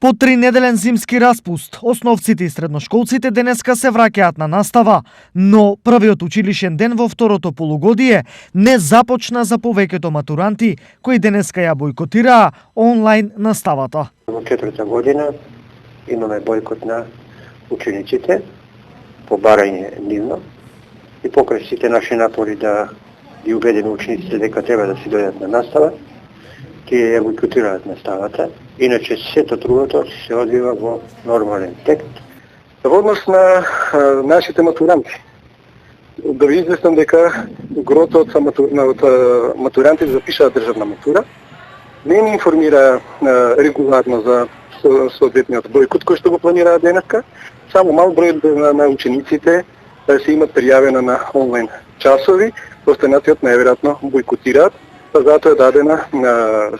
По 3-неделен зимски распуст, основците и средношколците денеска се враќаат на настава, но првиот училишен ден во второто полугодие не започна за повеќето матуранти кои денеска ја бојкотираа онлайн наставата. Во четврта година имаме бојкот на учениците по барање нивно и покрај сите наши напори да ги убедиме учениците дека треба да си дојдат на настава, тие ја бојкотираат наставата. Иначе сето другото се одвива во нормален тек. Во однос на нашите матуранти, да ви известам дека грото од матуранти запишаат државна матура, не ни информира регуларно за соодветниот бојкот кој што го планираат денеска, само мал број на учениците се имат пријавено на онлайн часови, останатиот најверојатно бојкотираат. Затоа е дадена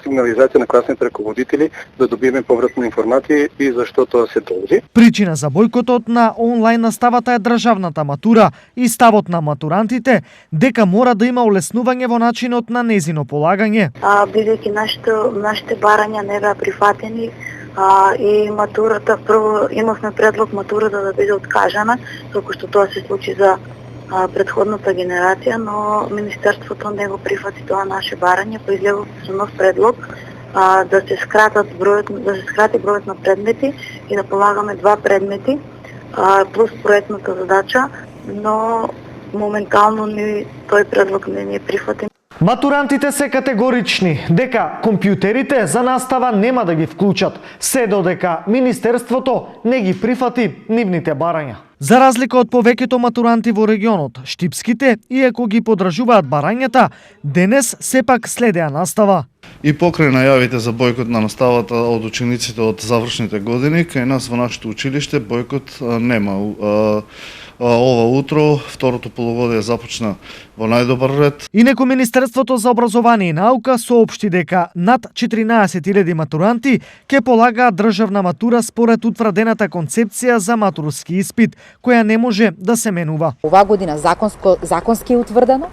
сигнализација на класните раководители да добиеме повратна информација и зашто тоа се должи. Причина за бојкотот на онлайн наставата е државната матура и ставот на матурантите дека мора да има улеснување во начинот на незино полагање. Бидејќи нашите барања не беа прифатени и матурата, прво имавме предлог матурата да биде откажана, како што тоа се случи за предходната генерација, но Министерството не го прифати тоа наше барање, па излегов со нов предлог да се скрати бројот на предмети и да полагаме 2 предмети плюс проектната задача, но моментално тој предлог не ни е прифатен. Матурантите се категорични дека компјутерите за настава нема да ги вклучат, се додека Министерството не ги прифати нивните барања. За разлика од повеќето матуранти во регионот, штипските, иако ги подржуваат барањата, денес сепак следеа настава. И покрај најавите за бојкот на наставата од учениците од завршните години, кај нас во нашето училиште бојкот нема. Ова утро, второто полугодие започна во најдобар ред. Инеку Министерството за образование и наука соопшти дека над 14.000 матуранти ќе полагаат државна матура според утврдената концепција за матурски испит, која не може да се менува. Оваа година законски е утврдено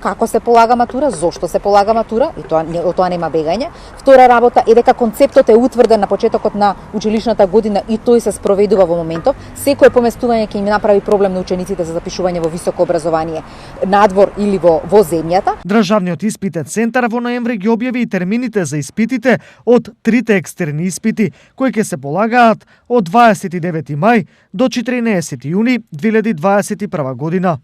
како се полага матура, зошто се полага матура, и тоа нема бегање. Втора работа е дека концептот е утврден на почетокот на училишната година и тој се спроведува во моментов. Секое поместување ќе им направи проблем на учениците за запишување во високо образование надвор или во земјата. Државниот испитен центар во ноември ги објави и термините за испитите од 3 екстерни испити, кои ќе се полагаат од 29 мај до 14 јуни 2021 година.